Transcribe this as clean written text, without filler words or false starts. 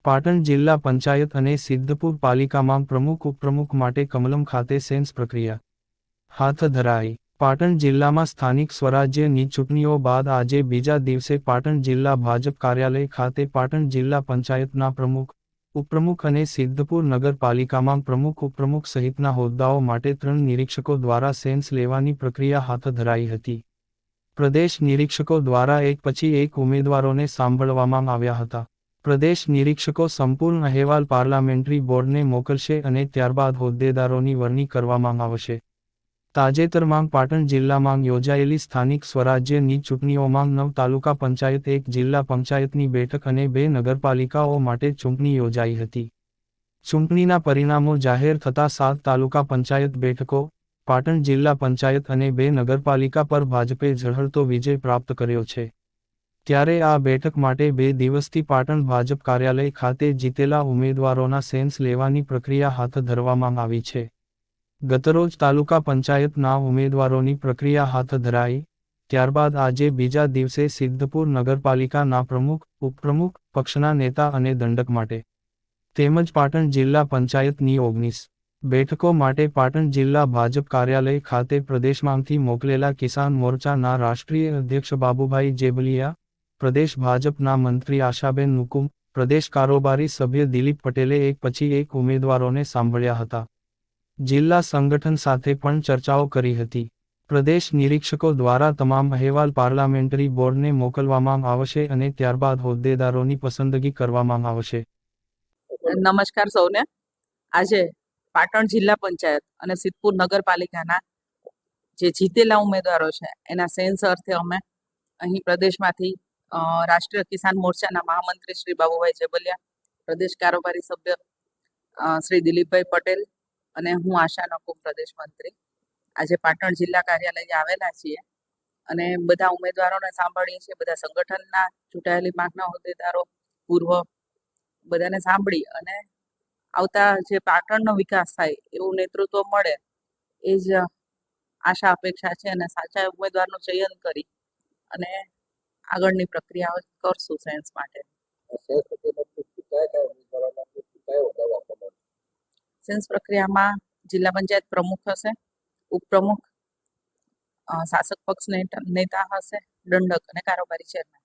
પાટણ જિલ્લા પંચાયત અને સિદ્ધપુર પાલિકામાં પ્રમુખ ઉપપ્રમુખ માટે કમલમ ખાતે સેન્સ પ્રક્રિયા હાથ ધરાઈ. પાટણ જિલ્લામાં સ્થાનિક સ્વરાજ્યની ચૂંટણીઓ બાદ આજે બીજા દિવસે પાટણ જિલ્લા ભાજપ કાર્યાલય ખાતે પાટણ જિલ્લા પંચાયતના પ્રમુખ, ઉપપ્રમુખ અને સિદ્ધપુર નગરપાલિકામાં પ્રમુખ ઉપપ્રમુખ સહિતના હોદ્દાઓ માટે 3 નિરીક્ષકો દ્વારા સેન્સ લેવાની પ્રક્રિયા હાથ ધરાઈ હતી. પ્રદેશ નિરીક્ષકો દ્વારા એક પછી એક ઉમેદવારોને સાંભળવામાં આવ્યા હતા. પ્રદેશ નિરીક્ષકો સંપૂર્ણ અહેવાલ પાર્લામેન્ટરી બોર્ડને મોકલશે અને ત્યારબાદ હોદ્દેદારોની વરણી કરવામાં આવશે. તાજેતરમાં પાટણ જિલ્લામાં યોજાયેલી સ્થાનિક સ્વરાજ્યની ચૂંટણીઓમાં 9 તાલુકા પંચાયત, 1 જિલ્લા પંચાયતની બેઠક અને 2 નગરપાલિકાઓ માટે ચૂંટણી યોજાઈ હતી. ચૂંટણીના પરિણામો જાહેર થતાં 7 તાલુકા પંચાયત બેઠકો, પાટણ જિલ્લા પંચાયત અને 2 નગરપાલિકા પર ભાજપે ઝળહળતો વિજય પ્રાપ્ત કર્યો છે. ત્યારે આ બેઠક માટે 2 દિવસથી પાટણ ભાજપ કાર્યાલય ખાતે જીતેલા ઉમેદવારોના સેન્સ લેવાની પ્રક્રિયા હાથ ધરવામાં આવી છે. ગતરોજ તાલુકા પંચાયતના ઉમેદવારોની પ્રક્રિયા હાથ ધરાઈ, ત્યારબાદ આજે બીજા દિવસે સિદ્ધપુર નગરપાલિકાના પ્રમુખ, ઉપપ્રમુખ, પક્ષના નેતા અને દંડક માટે તેમજ પાટણ જિલ્લા પંચાયતની 19 બેઠકો માટે પાટણ જિલ્લા ભાજપ કાર્યાલય ખાતે પ્રદેશમાંથી મોકલેલા કિસાન મોરચાના રાષ્ટ્રીય અધ્યક્ષ બાબુભાઈ જેબલિયા, પ્રદેશ ભાજપના મંત્રી આશાબેન નુકુમ, પ્રદેશ કારોબારી સભ્ય દિલીપ પટેલે એક પછી એક ઉમેદવારોને સાંભળ્યા હતા. જિલ્લા સંગઠન સાથે પણ ચર્ચાઓ કરી હતી. પ્રદેશ નિરીક્ષકો દ્વારા તમામ અહેવાલ પાર્લામેન્ટરી બોર્ડને મોકલવામાં આવશે અને ત્યારબાદ હોદ્દેદારોની પસંદગી કરવામાં આવશે. નમસ્કાર સૌને. આજે પાટણ જિલ્લા પંચાયત અને સિદ્ધપુર નગરપાલિકાના જે જીતેલા ઉમેદવારો છે એના સેન્સ અર્થે અમે અહીં પ્રદેશમાંથી રાષ્ટ્રીય કિસાન મોરચાના મહામંત્રી શ્રી બાબુભાઈ જેબલિયા, પ્રદેશ કારોબારી સભ્ય શ્રી દિલીપભાઈ પટેલ અને હું આશા નકુમ પ્રદેશ મંત્રી આજે પાટણ જિલ્લા કાર્યાલયે આવેલા છીએ અને બધા ઉમેદવારોને સાંભળીએ છીએ. બધા સંગઠનના ચૂંટાયેલી માંગના હોદ્દેદારો પૂર્વ બધાને સાંભળી અને આવતા જે પાટણનો વિકાસ થાય એવું નેતૃત્વ મળે એ જ આશા અપેક્ષા છે અને સાચા ઉમેદવારનું ચયન કરી અને આગળની પ્રક્રિયાઓ કરશું સેન્સ માટે. સેન્સ પ્રક્રિયામાં જિલ્લા પંચાયત પ્રમુખ હશે, ઉપપ્રમુખ, શાસક પક્ષ નેતા હશે, દંડક અને કારોબારી ચેરમેન.